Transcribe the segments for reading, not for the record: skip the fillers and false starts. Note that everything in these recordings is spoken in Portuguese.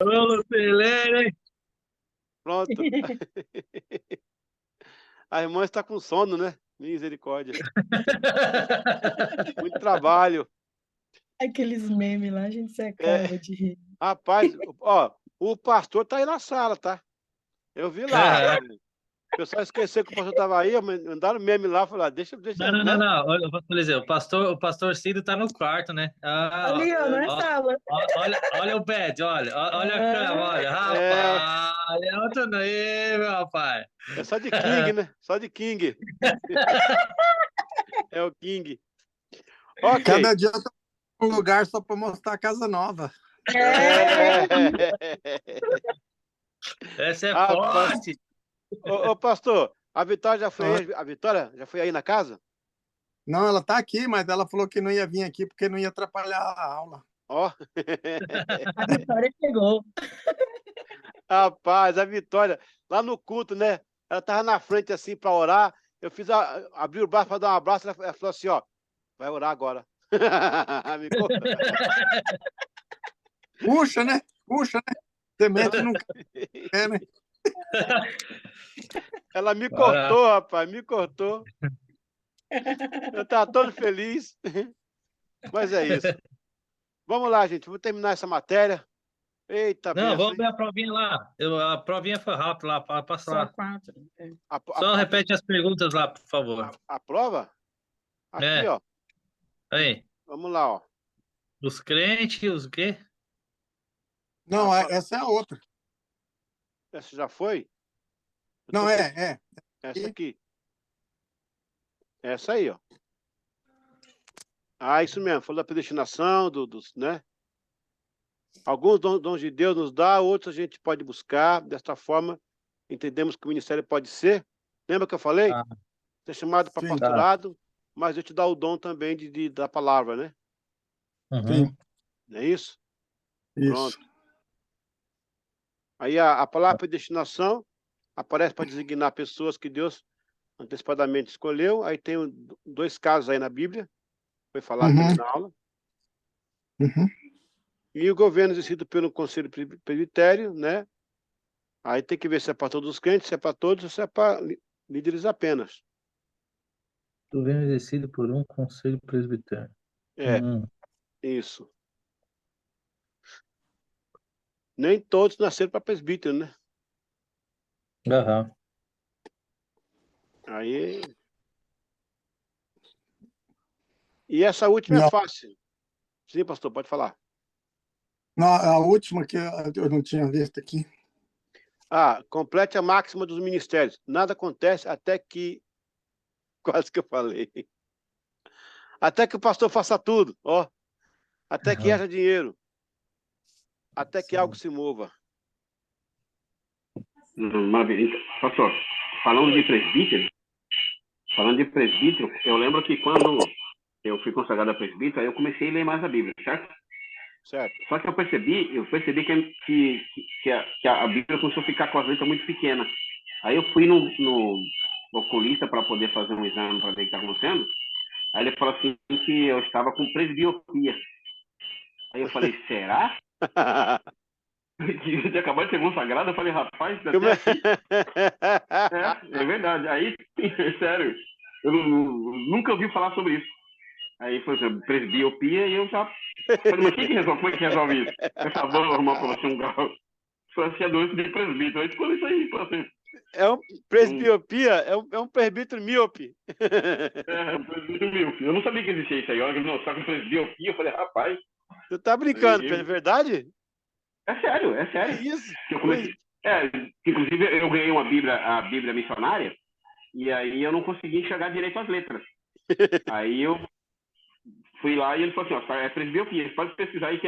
Ô, Pelé, hein? Pronto. A irmã está com sono, né? Misericórdia. Muito trabalho. Aqueles memes lá, a gente se É, acaba de rir. rapaz, ó, o pastor tá aí na sala, tá? Eu vi lá. Aham. O pessoal esqueceu que o pastor estava aí, mandaram meme lá, falaram, Não, deixa, não, não, né? não. Olha, eu vou dizer, o pastor Cido tá no quarto, né? Ah, Ali, ó, É, na sala. olha o bed, olha a cama, Ah, olha, é, rapaz, é outro nível, rapaz. é só de King, né? Só de King. É o King. Ok. Cada dia eu tô num lugar só para mostrar a casa nova. é. É. Essa é Rapaz. forte. Ô, pastor, a Vitória já foi aí? A Vitória já foi aí na casa? Não, ela tá aqui, mas ela falou que não ia vir aqui porque não ia atrapalhar a aula. Ó. A Vitória chegou. Rapaz, a Vitória, lá no culto, né? Ela tava na frente assim para orar. Eu abri o braço para dar um abraço. Ela falou assim: ó, vai orar agora. Me co- Puxa, né? Puxa, né? Semente ela, nunca é, né? ela me Olha, cortou, rapaz, me cortou. Eu tava todo feliz. Mas é isso. Vamos lá, gente. Vou terminar essa matéria. Eita, não, benção, vamos hein? ver a provinha lá. A provinha foi rápida lá, passa Só lá. 4. É. A, a, Só a, repete as perguntas lá, por favor. a prova? Aqui, É, ó. aí. Vamos lá, ó. Os crentes, os quê? Não, essa é a outra. Essa já foi? Eu tô Não, com é. essa E- aqui. Essa aí, ó. Ah, isso mesmo. Falou da predestinação, dos, né? Alguns dons de Deus nos dá, outros a gente pode buscar. Desta forma, entendemos que o ministério pode ser. Lembra que eu falei? Ah, Ser chamado para Sim, tá. pastorado, mas eu te dá o dom também da palavra, né? Uhum. sim, Não é isso? isso. Pronto. Aí a palavra predestinação aparece para designar pessoas que Deus antecipadamente escolheu. Aí tem dois casos aí na Bíblia, foi falado também Uhum, na aula. uhum. E o governo exercido pelo Conselho Presbitério, né? Aí tem que ver se é para todos os crentes, se é para todos ou se é para líderes apenas. Governo exercido por um conselho presbiteriano. É, Hum, isso. Nem todos nasceram para presbítero, né? aham. Aí. E essa última é Não, fácil. Sim, pastor, pode falar. não, a última que eu não tinha visto aqui. Ah, complete a máxima dos ministérios. Nada acontece até que. Quase que eu falei. Até que o pastor faça tudo, ó. Até que Aham. haja dinheiro. Até que algo Sim. se mova. Maravilha. Então, pastor, falando de presbítero, eu lembro que quando eu fui consagrado a presbítero, aí eu comecei a ler mais a Bíblia, certo? Certo? Só que eu percebi que a Bíblia começou a ficar com as letras muito pequenas. Aí eu fui no oculista para poder fazer um exame para ver o que está acontecendo. Aí ele falou assim que eu estava com presbiopia. Aí eu falei, será? Que acabou de ser consagrado, eu falei, rapaz, Como até é? aqui. É verdade. Aí, sério, eu nunca ouvi falar sobre isso. Aí foi assim, presbiopia e eu já falei, mas quem que resolve? Como é que resolve isso? Eu falei, vamos arrumar pra você um grau. Foi assim, a doença de presbítero. Aí ficou isso aí, pra você. É um presbiopia, é um presbítero míope. Presbítero meu. Eu não sabia que existia isso aí. Olha, não, só com presbiopia, eu falei, rapaz, Você tá brincando, é verdade? é sério, é Que sério. isso? Que eu Pois. comecei. É, inclusive eu ganhei a Bíblia missionária, e aí eu não consegui enxergar direito as letras. Aí eu fui lá e ele falou assim, ó, é presbiopia, você pode pesquisar aí que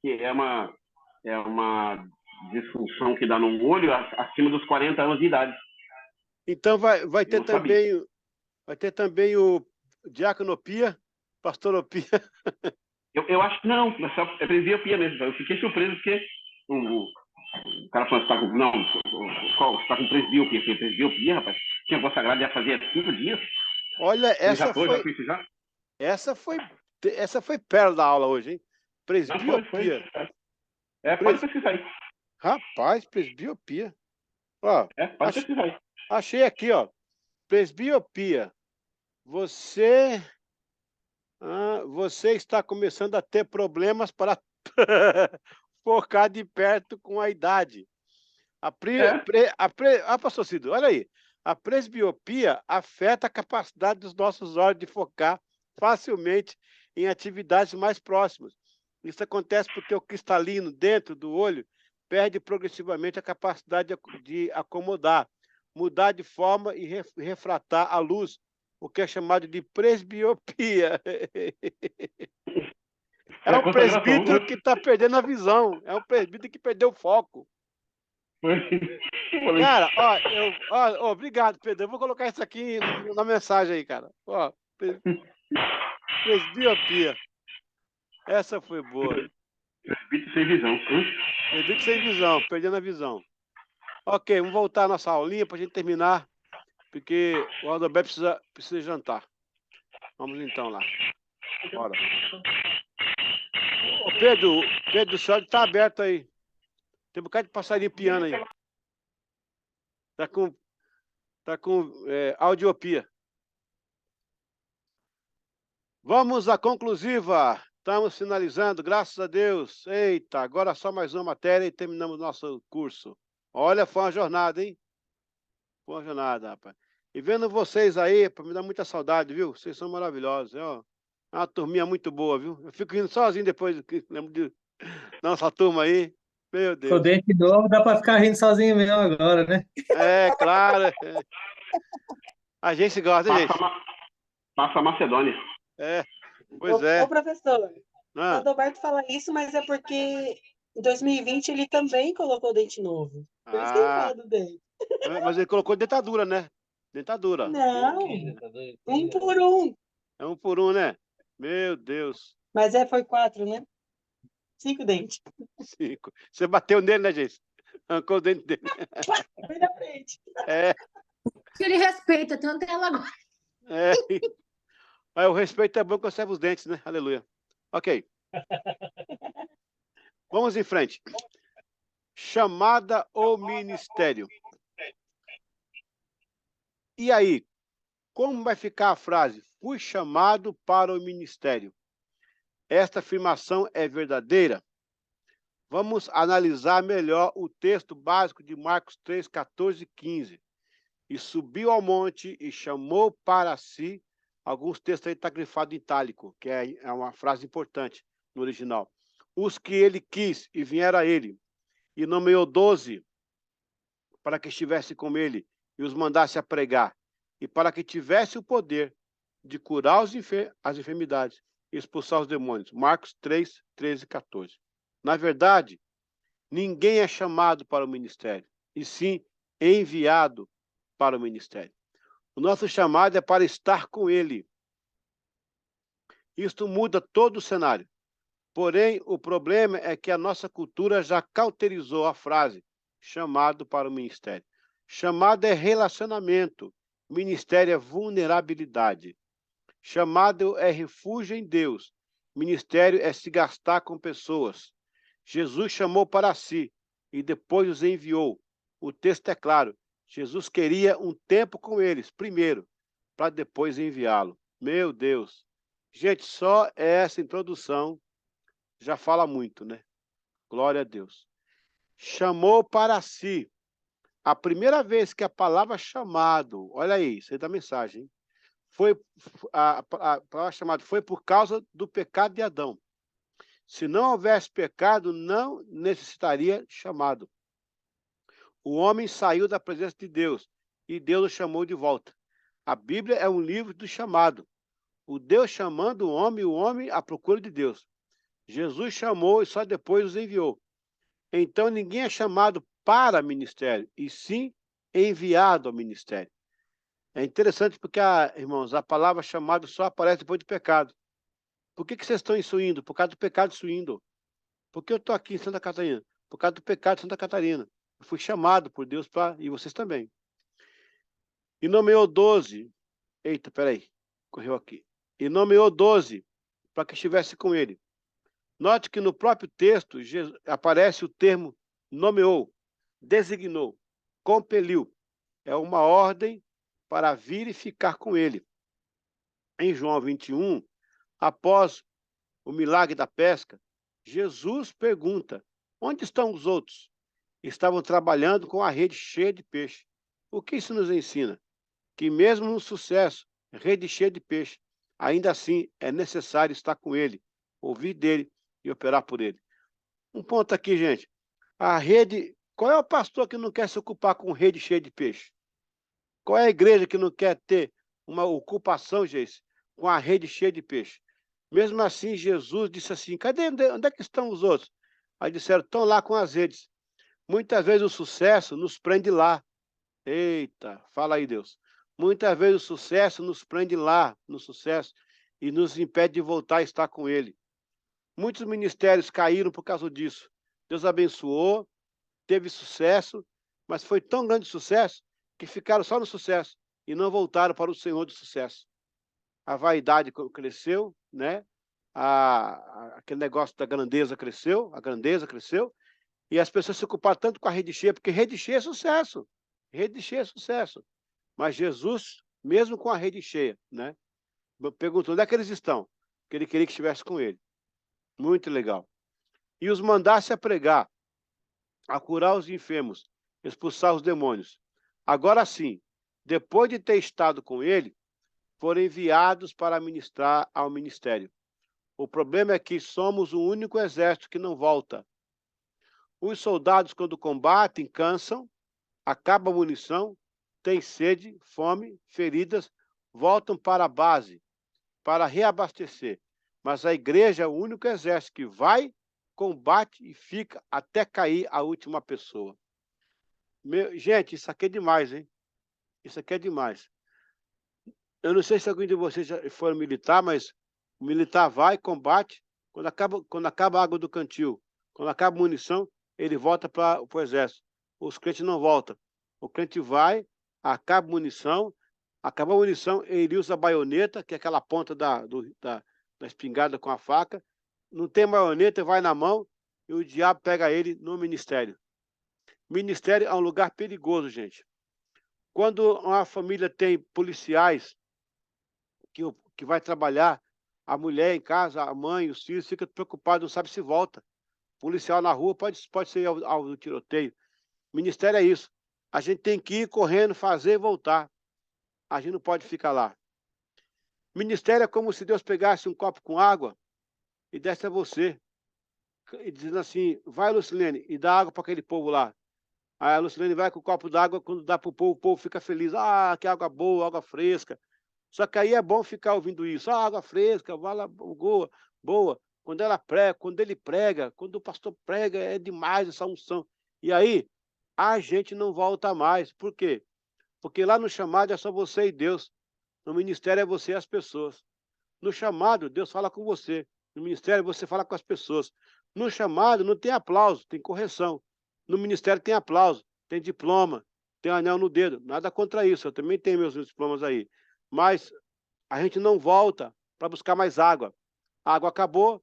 é uma disfunção que dá no olho acima dos 40 anos de idade. Então vai Eu ter não sabia. também, vai ter também o diaconopia, pastoropia. Eu acho que não, é presbiopia mesmo. Eu fiquei surpreso porque o cara falou, você tá com, não, você tá com presbiopia. Eu falei, presbiopia, rapaz? Tinha consagrado já fazia 5 dias. Olha, Ele já foi isso já? essa foi, essa foi pérola da aula hoje, hein? Não, foi. Presbiopia. Pode Pres, pesquisar aí. Rapaz, presbiopia. Ó, Pode pesquisar aí. achei aqui, ó. Presbiopia. Você está começando a ter problemas para focar de perto com a idade. Pastor Cido, olha aí. A presbiopia afeta a capacidade dos nossos olhos de focar facilmente em atividades mais próximas. Isso acontece porque o cristalino dentro do olho perde progressivamente a capacidade de acomodar, mudar de forma e refratar a luz, o que é chamado de presbiopia. É um presbítero que está perdendo a visão. É um presbítero que perdeu o foco. Cara, ó, obrigado, Pedro. Eu vou colocar isso aqui na mensagem aí, cara. Ó, presbiopia. Essa foi boa. Presbítero sem visão. Presbítero sem visão, perdendo a visão. Ok, vamos voltar à nossa aulinha para a gente terminar, porque o Adalberto precisa jantar. Vamos então lá. Bora. Ô, Pedro, o céu está aberto aí. Tem um bocado de passarinho piano aí. Tá com audiopia. Vamos à conclusiva. Estamos finalizando, graças a Deus. Eita, agora só mais uma matéria e terminamos nosso curso. Olha, foi uma jornada, hein? Foi uma jornada, rapaz. E vendo vocês aí, me dá muita saudade, viu? Vocês são maravilhosos, ó. É uma turminha muito boa, viu? Eu fico rindo sozinho depois que lembro de nossa turma aí. Meu Com Deus. o dente novo, dá para ficar rindo sozinho mesmo agora, né? É, claro. A gente gosta, gente. Passa a Macedônia. Pois é. Ô, professor, o Ah, Adalberto fala isso, mas é porque em 2020 ele também colocou dente novo. Por isso que ele fala do dente. mas ele colocou dentadura, né? Dentadura. Não, um por um. É um por um, né? Meu Deus. Mas foi 4, né? 5 dentes. 5. Você bateu nele, né, gente? Arrancou o dente dele. Bem na frente. Ele respeita tanto ela agora. Mas o respeito é bom que conserva os dentes, né? Aleluia. Ok. Vamos em frente. Chamada ou ministério. E aí, como vai ficar a frase? Fui chamado para o ministério. Esta afirmação é verdadeira? Vamos analisar melhor o texto básico de Marcos 3, 14 e 15. E subiu ao monte e chamou para si. Alguns textos aí estão grifados em itálico, que é uma frase importante no original. Os que ele quis e vieram a ele. E nomeou 12 para que estivesse com ele e os mandasse a pregar. E para que tivesse o poder de curar as enfermidades e expulsar os demônios. Marcos 3, 13 e 14. Na verdade, ninguém é chamado para o ministério, e sim enviado para o ministério. O nosso chamado é para estar com ele. Isto muda todo o cenário. Porém, o problema é que a nossa cultura já cauterizou a frase chamado para o ministério. Chamado é relacionamento, ministério é vulnerabilidade. Chamado é refúgio em Deus, ministério é se gastar com pessoas. Jesus chamou para si e depois os enviou. O texto é claro. Jesus queria um tempo com eles, primeiro, para depois enviá-lo. Meu Deus. Gente, só essa introdução já fala muito, né? Glória a Deus. Chamou para si. A primeira vez que a palavra chamado, olha aí, isso aí da mensagem, hein? A palavra chamado foi por causa do pecado de Adão. Se não houvesse pecado, não necessitaria chamado. O homem saiu da presença de Deus e Deus o chamou de volta. A Bíblia é um livro do chamado. O Deus chamando o homem à procura de Deus. Jesus chamou e só depois os enviou. Então ninguém é chamado para ministério, e sim enviado ao ministério. É interessante porque, irmãos, a palavra chamado só aparece depois do pecado. Por que vocês estão insuindo? Por causa do pecado de suindo. Por que eu estou aqui em Santa Catarina? Por causa do pecado de Santa Catarina. Eu fui chamado por Deus e vocês também. E nomeou 12. Eita, peraí. Correu aqui. E nomeou 12 para que estivesse com ele. Note que no próprio texto aparece o termo nomeou, designou, compeliu. É uma ordem para vir e ficar com ele. Em João 21, após o milagre da pesca, Jesus pergunta: onde estão os outros? Estavam trabalhando com a rede cheia de peixe. O que isso nos ensina? Que mesmo no sucesso, rede cheia de peixe, ainda assim é necessário estar com ele, ouvir dele e operar por ele. Um ponto aqui, gente. A rede. Qual é o pastor que não quer se ocupar com rede cheia de peixe? Qual é a igreja que não quer ter uma ocupação, gente, com a rede cheia de peixe? Mesmo assim, Jesus disse assim: cadê? Onde é que estão os outros? Aí disseram: estão lá com as redes. Muitas vezes o sucesso nos prende lá. Eita, fala aí, Deus. Muitas vezes o sucesso nos prende lá, no sucesso, e nos impede de voltar a estar com ele. Muitos ministérios caíram por causa disso. Deus abençoou, teve sucesso, mas foi tão grande o sucesso que ficaram só no sucesso e não voltaram para o Senhor do sucesso. A vaidade cresceu, né? Aquele negócio da grandeza cresceu, a grandeza cresceu, e as pessoas se ocuparam tanto com a rede cheia, porque rede cheia é sucesso. Rede cheia é sucesso. Mas Jesus, mesmo com a rede cheia, né? Perguntou onde é que eles estão, porque ele queria que estivesse com ele. Muito legal. E os mandasse a pregar, a curar os enfermos, expulsar os demônios. Agora sim, depois de ter estado com ele, foram enviados para ministrar ao ministério. O problema é que somos o único exército que não volta. Os soldados, quando combatem, cansam, acaba a munição, têm sede, fome, feridas, voltam para a base, para reabastecer. Mas a igreja é o único exército que vai, combate e fica até cair a última pessoa. Gente, isso aqui é demais, hein? Isso aqui é demais. Eu não sei se alguém de vocês já foi militar, mas o militar vai, combate, quando acaba a água do cantil, quando acaba a munição, ele volta para o exército. Os crentes não voltam. O crente vai, acaba a munição, ele usa a baioneta, que é aquela ponta da espingarda com a faca, não tem baioneta, vai na mão e o diabo pega ele no ministério. Ministério é um lugar perigoso, gente. Quando uma família tem policiais que vai trabalhar, a mulher em casa, a mãe, os filhos ficam preocupados, não sabe se volta. Policial na rua pode ser alvo do tiroteio. Ministério é isso. A gente tem que ir correndo, fazer e voltar. A gente não pode ficar lá. Ministério é como se Deus pegasse um copo com água e desse a você. E dizendo assim: vai, Lucilene, e dá água para aquele povo lá. Aí a Lucilene vai com o copo d'água, quando dá para o povo fica feliz. Ah, que água boa, água fresca. Só que aí é bom ficar ouvindo isso. Ah, água fresca, boa, boa. Quando ele prega, quando o pastor prega, é demais essa unção. E aí, a gente não volta mais. Por quê? Porque lá no chamado é só você e Deus. No ministério é você e as pessoas. No chamado, Deus fala com você. No ministério, você fala com as pessoas. No chamado, não tem aplauso, tem correção. No ministério tem aplauso, tem diploma, tem anel no dedo. Nada contra isso, eu também tenho meus diplomas aí. Mas a gente não volta para buscar mais água. A água acabou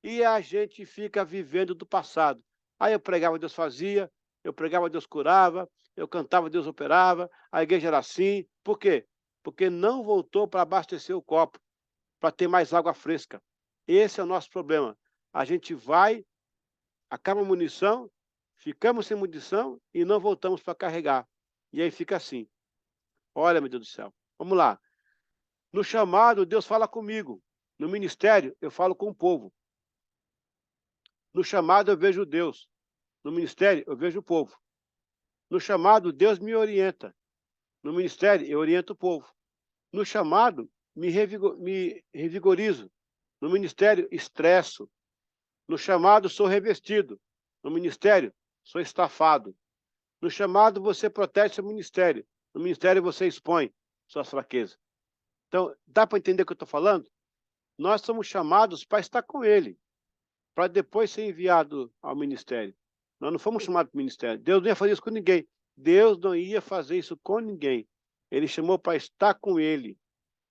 e a gente fica vivendo do passado. Aí eu pregava, Deus fazia, eu pregava, Deus curava, eu cantava, Deus operava, a igreja era assim. Por quê? Porque não voltou para abastecer o copo, para ter mais água fresca. Esse é o nosso problema. A gente vai, acaba a munição, ficamos sem munição e não voltamos para carregar. E aí fica assim. Olha, meu Deus do céu. Vamos lá. No chamado, Deus fala comigo. No ministério, eu falo com o povo. No chamado, eu vejo Deus. No ministério, eu vejo o povo. No chamado, Deus me orienta. No ministério, eu oriento o povo. No chamado, me revigorizo. No ministério, estresso. No chamado, sou revestido. No ministério, sou estafado. No chamado, você protege seu ministério. No ministério, você expõe suas fraquezas. Então, dá para entender o que eu estou falando? Nós somos chamados para estar com ele, para depois ser enviado ao ministério. Nós não fomos chamados para o ministério. Deus não ia fazer isso com ninguém. Deus não ia fazer isso com ninguém. Ele chamou para estar com ele,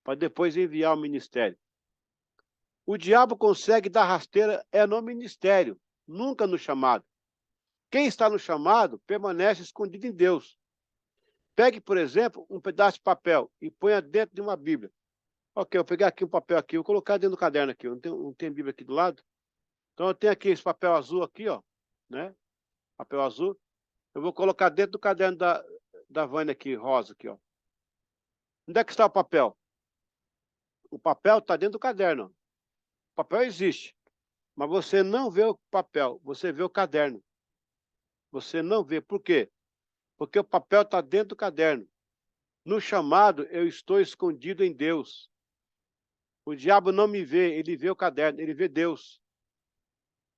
para depois enviar ao ministério. O diabo consegue dar rasteira no ministério, nunca no chamado. Quem está no chamado permanece escondido em Deus. Pegue, por exemplo, um pedaço de papel e ponha dentro de uma Bíblia. Ok, eu vou pegar aqui um papel aqui, vou colocar dentro do caderno aqui. Não tem Bíblia aqui do lado. Então eu tenho aqui esse papel azul aqui, ó, né? Papel azul. Eu vou colocar dentro do caderno da Vânia aqui, rosa aqui, ó. Onde é que está o papel? O papel está dentro do caderno. O papel existe, mas você não vê o papel, você vê o caderno. Você não vê. Por quê? Porque o papel está dentro do caderno. No chamado, eu estou escondido em Deus. O diabo não me vê, ele vê o caderno, ele vê Deus.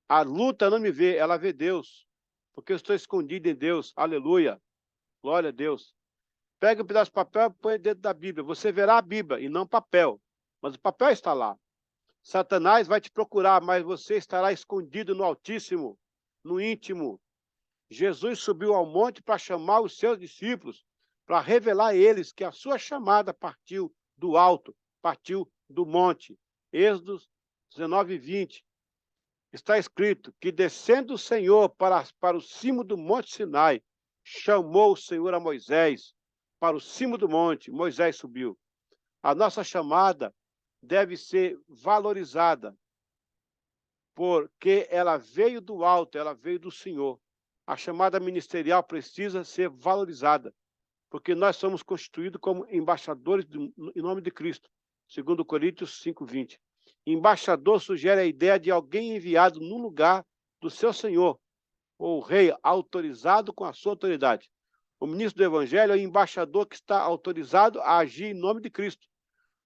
A luta não me vê, ela vê Deus. Porque eu estou escondido em Deus. Aleluia. Glória a Deus. Pega um pedaço de papel e põe dentro da Bíblia. Você verá a Bíblia e não papel. Mas o papel está lá. Satanás vai te procurar, mas você estará escondido no Altíssimo, no íntimo. Jesus subiu ao monte para chamar os seus discípulos, para revelar a eles que a sua chamada partiu do alto, partiu do monte. Êxodo 19:20. Está escrito que, descendo o Senhor para o cimo do monte Sinai, chamou o Senhor a Moisés para o cimo do monte. Moisés subiu. A nossa chamada deve ser valorizada, porque ela veio do alto, ela veio do Senhor. A chamada ministerial precisa ser valorizada, porque nós somos constituídos como embaixadores em nome de Cristo, segundo Coríntios 5:20. Embaixador sugere a ideia de alguém enviado no lugar do seu senhor, ou rei autorizado com a sua autoridade. O ministro do Evangelho é o embaixador que está autorizado a agir em nome de Cristo.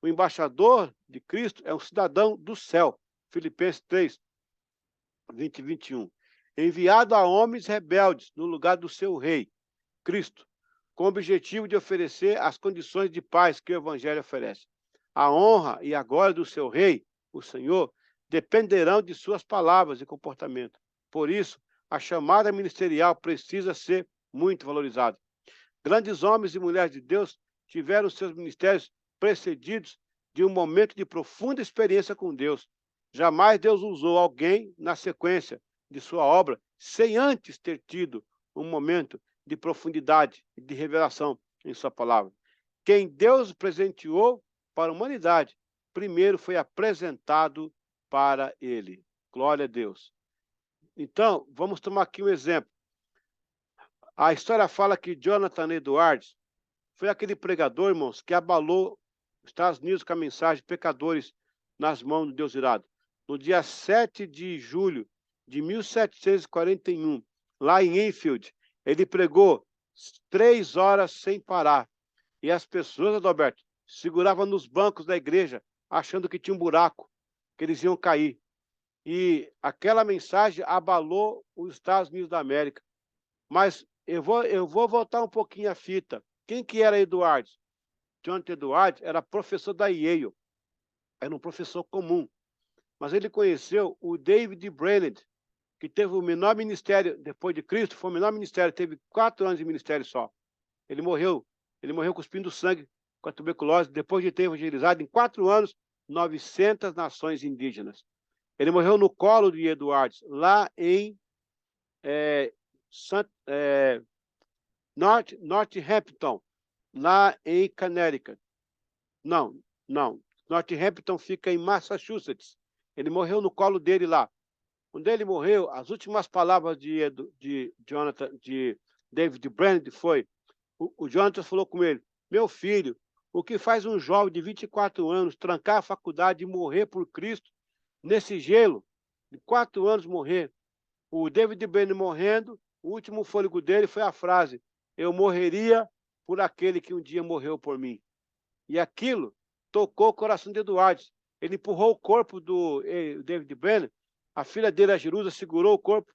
O embaixador de Cristo é um cidadão do céu. Filipenses 3:20 e 21. Enviado a homens rebeldes no lugar do seu rei, Cristo, com o objetivo de oferecer as condições de paz que o Evangelho oferece. A honra e a glória do seu rei, o Senhor, dependerão de suas palavras e comportamento. Por isso, a chamada ministerial precisa ser muito valorizada. Grandes homens e mulheres de Deus tiveram seus ministérios precedidos de um momento de profunda experiência com Deus. Jamais Deus usou alguém na sequência de sua obra sem antes ter tido um momento de profundidade e de revelação em sua palavra. Quem Deus presenteou para a humanidade, primeiro foi apresentado para ele. Glória a Deus. Então, vamos tomar aqui um exemplo. A história fala que Jonathan Edwards foi aquele pregador, irmãos, que abalou os Estados Unidos com a mensagem pecadores nas mãos do Deus irado. No dia 7 de julho de 1741, lá em Enfield, ele pregou 3 horas sem parar. E as pessoas, Adalberto, seguravam nos bancos da igreja, achando que tinha um buraco, que eles iam cair. E aquela mensagem abalou os Estados Unidos da América. Mas eu vou voltar um pouquinho a fita. Quem que era Edwards? Jonathan Edwards era professor da Yale. Era um professor comum. Mas ele conheceu o David Brainerd, que teve o menor ministério depois de Cristo, foi o menor ministério, teve 4 anos de ministério só. Ele morreu cuspindo sangue com a tuberculose, depois de ter evangelizado em 4 anos 900 nações indígenas. Ele morreu no colo de Edwards, lá em Northampton, lá em Connecticut. Não. Northampton fica em Massachusetts. Ele morreu no colo dele lá. Quando ele morreu, as últimas palavras de David Brainerd foi, o Jonathan falou com ele: meu filho, o que faz um jovem de 24 anos trancar a faculdade e morrer por Cristo nesse gelo? De 4 anos morrer. O David Brainerd morrendo, o último fôlego dele foi a frase: eu morreria por aquele que um dia morreu por mim. E aquilo tocou o coração de Edwards. Ele empurrou o corpo do David Brainerd, a filha dele, a Jerusa, segurou o corpo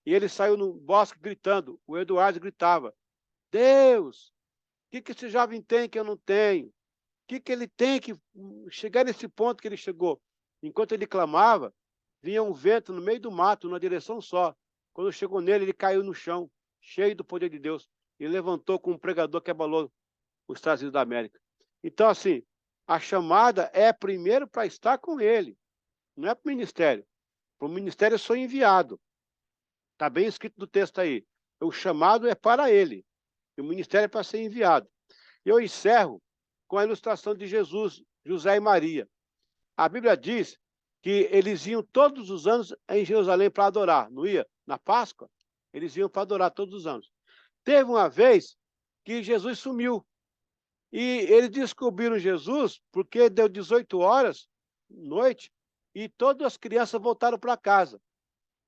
e ele saiu no bosque gritando. O Edwards gritava: Deus, o que esse jovem tem que eu não tenho? O que ele tem que chegar nesse ponto que ele chegou? Enquanto ele clamava, vinha um vento no meio do mato, numa direção só. Quando chegou nele, ele caiu no chão, cheio do poder de Deus, e levantou como um pregador que abalou os Estados Unidos da América. Então, assim, a chamada é primeiro para estar com ele, não é para o ministério. Para o ministério eu sou enviado. Está bem escrito no texto aí. O chamado é para ele. E o ministério é para ser enviado. Eu encerro com a ilustração de Jesus, José e Maria. A Bíblia diz que eles iam todos os anos em Jerusalém para adorar, não ia? Na Páscoa, eles iam para adorar todos os anos. Teve uma vez que Jesus sumiu. E eles descobriram Jesus porque deu 18 horas, noite, e todas as crianças voltaram para casa.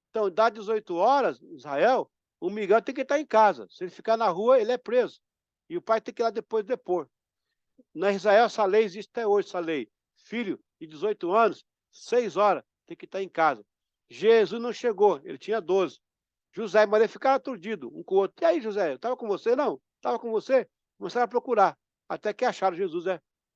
Então, dá 18 horas, Israel, o Miguel tem que estar em casa. Se ele ficar na rua, ele é preso. E o pai tem que ir lá depois depor. Na Israel, essa lei existe até hoje, essa lei. Filho de 18 anos, 6 horas, tem que estar em casa. Jesus não chegou, ele tinha 12. José e Maria ficaram aturdidos, um com o outro. E aí, José, eu estava com você? Não, estava com você. Começaram a procurar, até que acharam Jesus,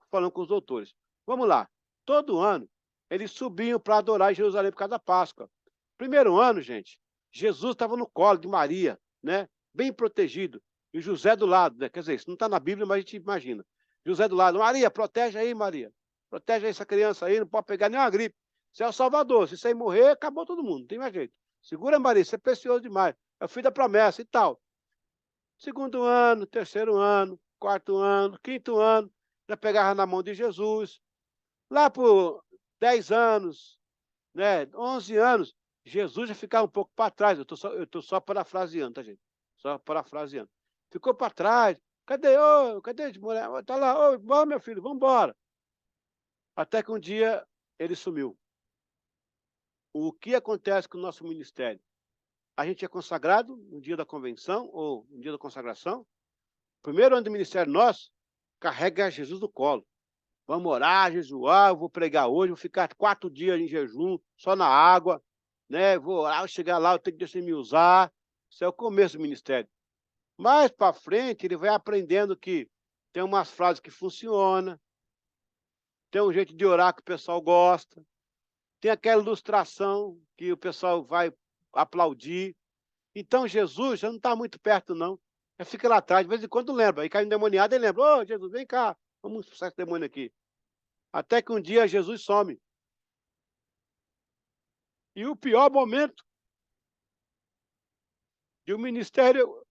falando com os doutores. Vamos lá. Todo ano, eles subiam para adorar em Jerusalém por causa da Páscoa. Primeiro ano, gente, Jesus estava no colo de Maria, né? Bem protegido. E José do lado, né? Quer dizer, isso não está na Bíblia, mas a gente imagina. José do lado. Maria, protege aí, Maria. Protege aí essa criança aí, não pode pegar nenhuma gripe. Você é o Salvador. Se isso aí morrer, acabou todo mundo. Não tem mais jeito. Segura, Maria, isso é precioso demais. É o filho da promessa e tal. Segundo ano, terceiro ano, quarto ano, quinto ano, já pegava na mão de Jesus. Lá por 10 anos, né, 11 anos, Jesus já ficava um pouco para trás. Eu tô só parafraseando, tá, gente? Só parafraseando. Ficou para trás. Cadê? Ô, cadê? Tá lá. Ô, vamos, meu filho, vamos embora. Até que um dia ele sumiu. O que acontece com o nosso ministério? A gente é consagrado no dia da convenção ou no dia da consagração. Primeiro ano do ministério nosso, carrega Jesus no colo. Vamos orar, jejuar, eu vou pregar hoje, vou ficar 4 dias em jejum, só na água, né? Vou orar, vou chegar lá, eu tenho que deixar me usar. Isso é o começo do ministério. Mais para frente, ele vai aprendendo que tem umas frases que funcionam, tem um jeito de orar que o pessoal gosta, tem aquela ilustração que o pessoal vai aplaudir. Então, Jesus já não está muito perto, não. Já fica lá atrás, de vez em quando lembra. Aí cai um endemoniado e lembra: ô, Jesus, vem cá, vamos expulsar esse demônio aqui. Até que um dia Jesus some. E o pior momento de um ministério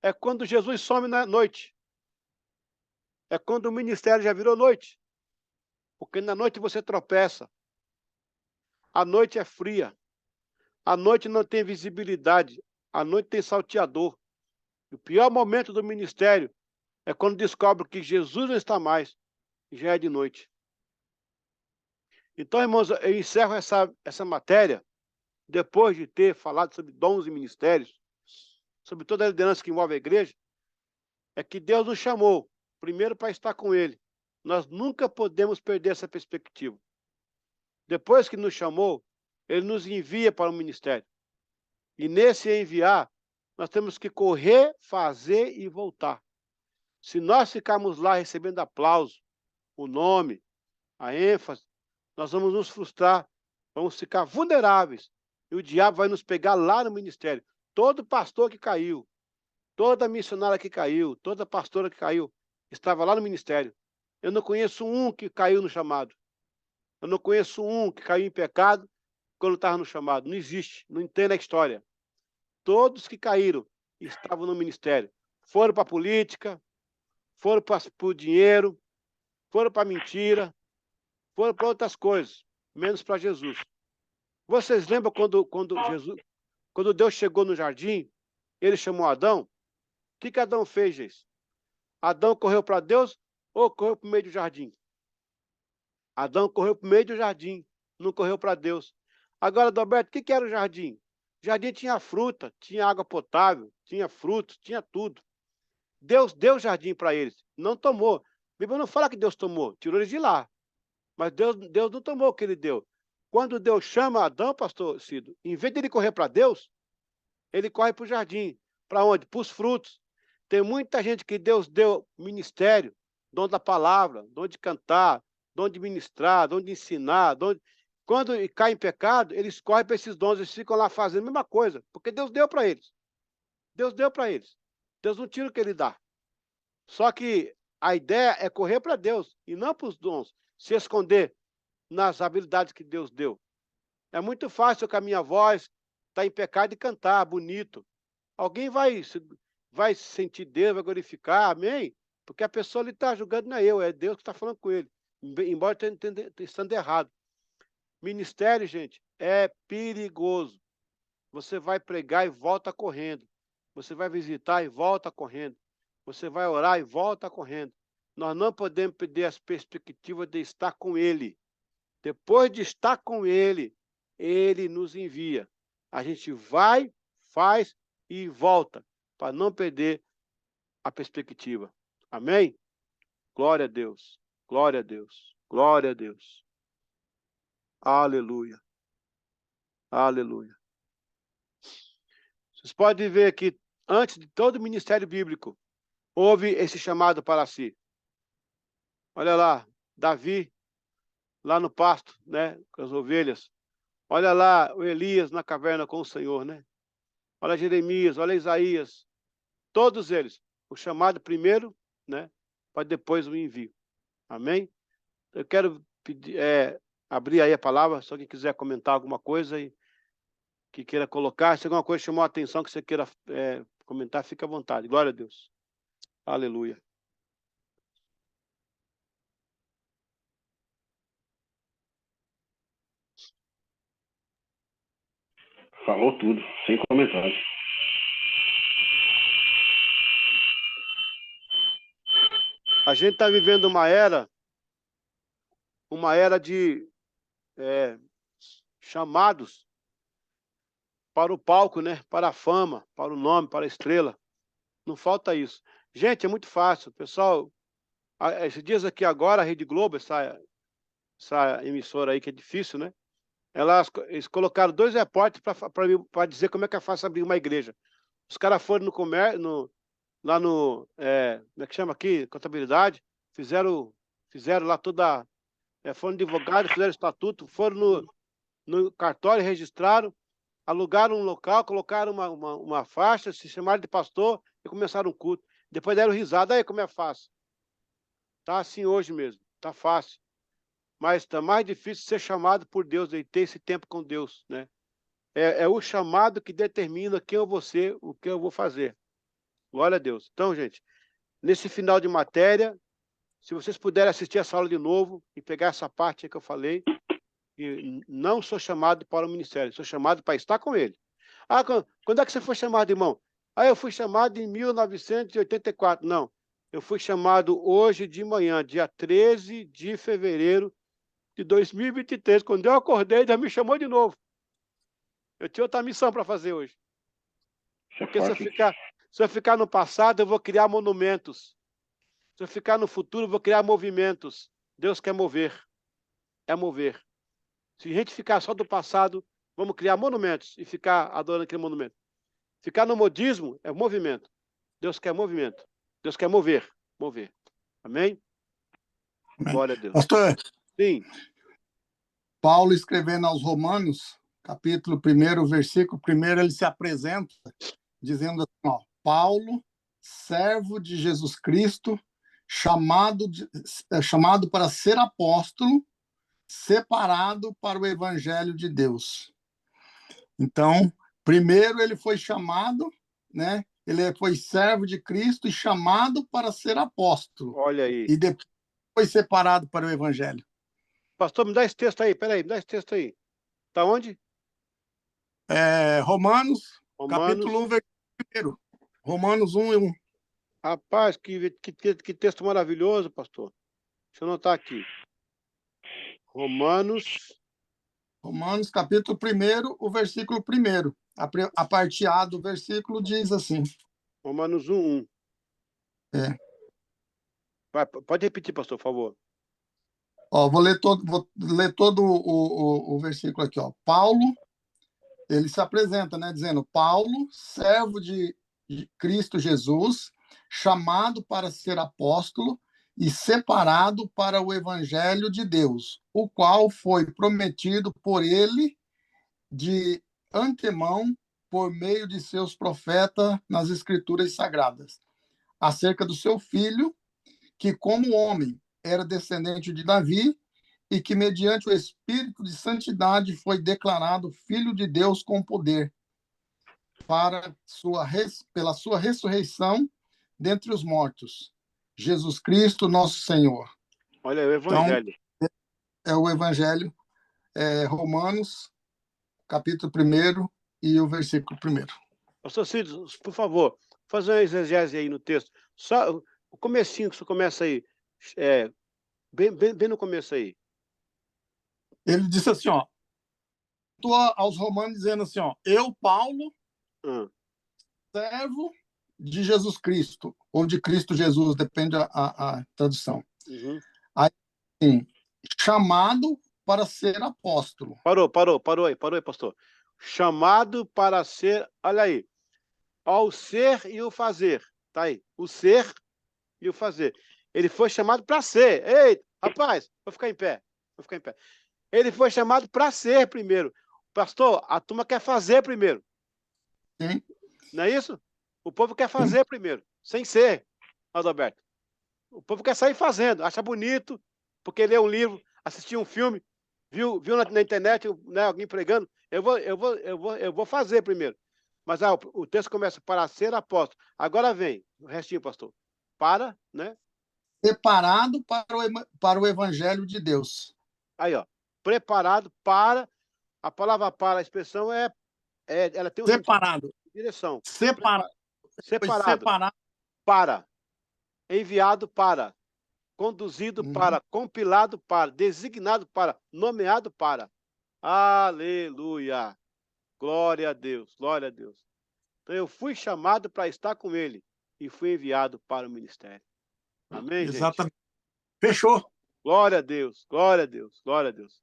é quando Jesus some na noite. É quando o ministério já virou noite. Porque na noite você tropeça. A noite é fria. A noite não tem visibilidade. A noite tem salteador. E o pior momento do ministério é quando descobre que Jesus não está mais e já é de noite. Então, irmãos, eu encerro essa matéria, depois de ter falado sobre dons e ministérios, sobre toda a liderança que envolve a igreja, é que Deus nos chamou, primeiro para estar com Ele. Nós nunca podemos perder essa perspectiva. Depois que nos chamou, Ele nos envia para o ministério. E nesse enviar, nós temos que correr, fazer e voltar. Se nós ficarmos lá recebendo aplauso, o nome, a ênfase, nós vamos nos frustrar, vamos ficar vulneráveis. E o diabo vai nos pegar lá no ministério. Todo pastor que caiu, toda missionária que caiu, toda pastora que caiu, estava lá no ministério. Eu não conheço um que caiu no chamado. Eu não conheço um que caiu em pecado quando estava no chamado. Não existe, não tem na história. Todos que caíram estavam no ministério. Foram para a política, foram para o dinheiro, foram para a mentira, foram para outras coisas, menos para Jesus. Vocês lembram quando Deus chegou no jardim, ele chamou Adão? O que Adão fez, gente? Adão correu para Deus ou correu para o meio do jardim? Adão correu para o meio do jardim, não correu para Deus. Agora, Adalberto, o que era o jardim? O jardim tinha fruta, tinha água potável, tinha frutos, tinha tudo. Deus deu o jardim para eles, não tomou. A Bíblia não fala que Deus tomou, tirou eles de lá. Mas Deus não tomou o que ele deu. Quando Deus chama Adão, pastor Cido, em vez de ele correr para Deus, ele corre para o jardim. Para onde? Para os frutos. Tem muita gente que Deus deu ministério, dom da palavra, dom de cantar, dom de ministrar, dom de ensinar. Quando cai em pecado, eles correm para esses dons, eles ficam lá fazendo a mesma coisa, porque Deus deu para eles. Deus deu para eles. Deus não tira o que ele dá. Só que a ideia é correr para Deus e não para os dons, se esconder nas habilidades que Deus deu. É muito fácil com a minha voz estar em pecado e cantar bonito. alguém vai sentir Deus, vai glorificar, amém? Porque a pessoa ali está julgando, não é eu, é Deus que está falando com ele, embora esteja estando errado. Ministério, gente, é perigoso. Você vai pregar e volta correndo. Você vai visitar e volta correndo. Você vai orar e volta correndo. Nós não podemos perder as perspectivas de estar com Ele. Depois de estar com Ele, Ele nos envia. A gente vai, faz e volta, para não perder a perspectiva. Amém? Glória a Deus. Glória a Deus. Glória a Deus. Aleluia. Aleluia. Vocês podem ver que antes de todo o ministério bíblico, houve esse chamado para si. Olha lá, Davi, lá no pasto, né, com as ovelhas. Olha lá, o Elias na caverna com o Senhor, né? Olha Jeremias, olha Isaías. Todos eles. O chamado primeiro, né, para depois o envio. Amém? Eu quero pedir, abrir aí a palavra, se alguém quiser comentar alguma coisa e que queira colocar. Se alguma coisa chamou a atenção que você queira comentar, fique à vontade. Glória a Deus. Aleluia. Falou tudo, sem comentários. A gente está vivendo uma era de chamados para o palco, né? Para a fama, para o nome, para a estrela. Não falta isso. Gente, é muito fácil. Pessoal, esses dias aqui agora, a Rede Globo, essa emissora aí que é difícil, né? Eles colocaram 2 repórteres para dizer como é que é fácil abrir uma igreja. Os caras foram no comércio, lá no, como é que chama aqui? Contabilidade, fizeram lá toda, foram advogados, fizeram estatuto, foram no cartório, registraram, alugaram um local, colocaram uma faixa, se chamaram de pastor e começaram um culto. Depois deram risada, aí como é fácil. Tá assim hoje mesmo, tá fácil. Mas está mais difícil ser chamado por Deus e ter esse tempo com Deus, né? É o chamado que determina quem eu vou ser, o que eu vou fazer. Glória a Deus. Então, gente, nesse final de matéria, se vocês puderem assistir essa aula de novo e pegar essa parte que eu falei, e não sou chamado para o ministério, sou chamado para estar com ele. Ah, quando é que você foi chamado, irmão? Ah, eu fui chamado em 1984. Não, eu fui chamado hoje de manhã, dia 13 de fevereiro de 2023. Quando eu acordei, Deus me chamou de novo. Eu tinha outra missão para fazer hoje. Porque se eu ficar no passado, eu vou criar monumentos. Se eu ficar no futuro, eu vou criar movimentos. Deus quer mover. É mover. Se a gente ficar só do passado, vamos criar monumentos e ficar adorando aquele monumento. Ficar no modismo é movimento. Deus quer movimento. Deus quer mover. Mover. Amém? Amém. Glória a Deus. Pastor, Sim. Paulo escrevendo aos Romanos, capítulo 1, versículo 1, ele se apresenta dizendo assim, ó, Paulo, servo de Jesus Cristo, chamado para ser apóstolo, separado para o evangelho de Deus. Então, primeiro ele foi chamado, né? Ele foi servo de Cristo e chamado para ser apóstolo. Olha aí. E depois foi separado para o evangelho. Pastor, me dá esse texto aí. Peraí, me dá esse texto aí. Está onde? Romanos, capítulo 1, versículo 1. Romanos 1 e 1. Rapaz, que texto maravilhoso, pastor. Deixa eu anotar aqui. Romanos, capítulo 1, o versículo 1. A parte A do versículo diz assim. Romanos 1:1. É. Pode repetir, pastor, por favor. Vou ler todo o versículo aqui. Paulo, ele se apresenta, né, dizendo, Paulo, servo de Cristo Jesus, chamado para ser apóstolo e separado para o evangelho de Deus, o qual foi prometido por ele de antemão por meio de seus profetas nas escrituras sagradas, acerca do seu filho, que como homem era descendente de Davi e que mediante o Espírito de Santidade foi declarado Filho de Deus com poder, pela sua ressurreição dentre os mortos, Jesus Cristo, nosso Senhor. Olha, o Evangelho. É o Evangelho, Romanos, capítulo 1 e o versículo 1. Pastor Cid, por favor, fazer uma exegese aí no texto. Só o comecinho que você começa aí, bem no começo aí. Ele disse assim, ó, aos Romanos dizendo assim, ó, eu, Paulo, servo de Jesus Cristo, ou de Cristo Jesus, depende a tradução. Uhum. Aí, sim, chamado para ser apóstolo. Parou aí, pastor. Chamado para ser, olha aí, ao ser e o fazer, tá aí, o ser e o fazer. Ele foi chamado para ser. Ei, rapaz, vou ficar em pé. Ele foi chamado para ser primeiro. Pastor, a turma quer fazer primeiro. Sim. Não é isso? O povo quer fazer primeiro, sem ser, Adalberto. O povo quer sair fazendo, acha bonito, porque lê um livro, assistiu um filme, viu na internet, né, alguém pregando. Eu vou fazer primeiro. Mas o texto começa para ser apóstolo. Agora vem o restinho, pastor. Para, né? Preparado para o evangelho de Deus. Aí, ó. Preparado para. A palavra para, a expressão ela tem um separado. sentido de direção. Separado. Para. Enviado para. Conduzido para. Compilado para. Designado para. Nomeado para. Aleluia. Glória a Deus. Glória a Deus. Então eu fui chamado para estar com ele e fui enviado para o ministério. Amém, Exatamente. Gente? Fechou. Glória a Deus. Glória a Deus. Glória a Deus.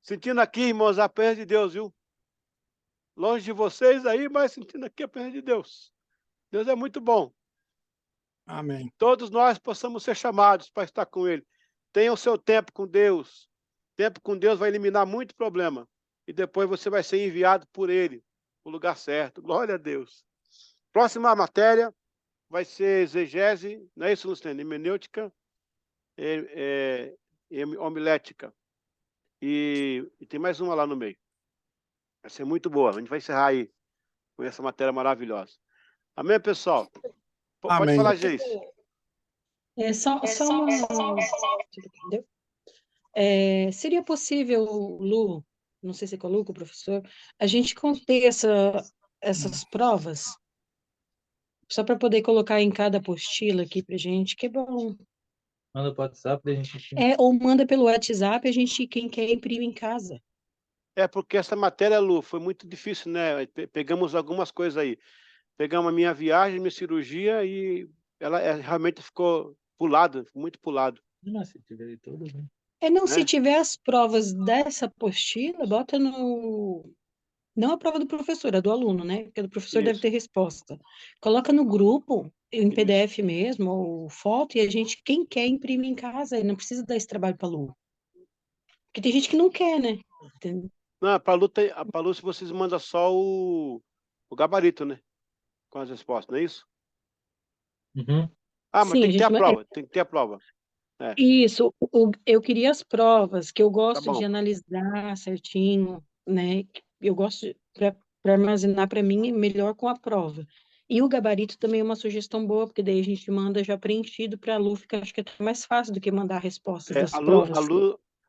Sentindo aqui, irmãos, a presença de Deus, viu? Longe de vocês aí, mas sentindo aqui a presença de Deus. Deus é muito bom. Amém. Todos nós possamos ser chamados para estar com ele. Tenha o seu tempo com Deus. Tempo com Deus vai eliminar muito problema. E depois você vai ser enviado por ele, no lugar certo. Glória a Deus. Próxima matéria vai ser exegese, não é isso, Luciano? Hermenêutica, homilética. E tem mais uma lá no meio. Vai ser muito boa. A gente vai encerrar aí com essa matéria maravilhosa. Amém, pessoal? Pode Amém. falar, Geice. Só uma... Entendeu? Seria possível, Lu, não sei se é com o Lu, com o professor, a gente conter essas provas, só para poder colocar em cada apostila aqui para gente, que é bom. Manda para o WhatsApp, a gente... Ou manda pelo WhatsApp, quem quer imprime em casa. Porque essa matéria, Lu, foi muito difícil, né? Pegamos algumas coisas aí. Pegamos a minha viagem, minha cirurgia e ela realmente ficou pulado, muito pulado. Não, se tiver tudo, né? Se tiver as provas dessa apostila, bota no... Não a prova do professor, a do aluno, né? Porque a do professor deve ter resposta. Coloca no grupo, em PDF mesmo, ou foto, e quem quer, imprime em casa, e não precisa dar esse trabalho para a Lu. Porque tem gente que não quer, né? Entendeu? Não, para a Lu, se vocês mandam só o gabarito, né? Com as respostas, não é isso? Uhum. Mas Sim, tem que ter a prova, tem que ter a prova. Isso, eu queria as provas, que eu gosto Tá bom. de analisar certinho, né? Eu gosto para armazenar para mim melhor com a prova. E o gabarito também é uma sugestão boa, porque daí a gente manda já preenchido para a Lu, fica acho que é até mais fácil do que mandar respostas das provas.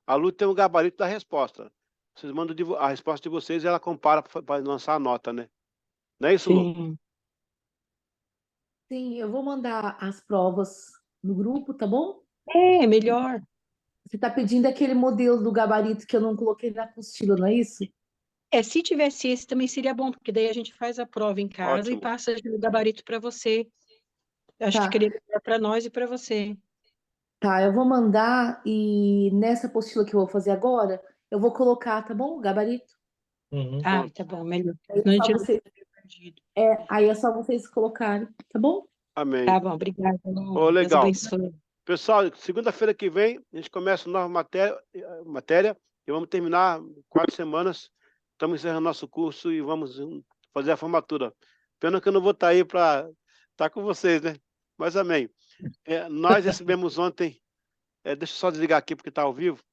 A Lu tem o gabarito da resposta. Vocês mandam a resposta de vocês e ela compara para lançar a nota, né? Não é isso, Lu? Sim. Sim, eu vou mandar as provas no grupo, tá bom? Melhor. Você está pedindo aquele modelo do gabarito que eu não coloquei na apostila, não é isso? Se tivesse esse também seria bom, porque daí a gente faz a prova em casa Ótimo. e passa o gabarito para você. Acho que ficaria melhor para nós e para você. Tá, eu vou mandar e nessa apostila que eu vou fazer agora, eu vou colocar, tá bom? O gabarito. Uhum. Tá bom, melhor. Aí Senão a gente é só você- aí é só vocês colocarem, tá bom? Amém. Tá bom, obrigada. Deus Legal. abençoe. Pessoal, segunda-feira que vem, a gente começa uma nova matéria e vamos terminar 4 semanas. Estamos encerrando nosso curso e vamos fazer a formatura. Pena que eu não vou estar aí para estar com vocês, né? Mas amém. Nós recebemos ontem, deixa eu só desligar aqui porque está ao vivo.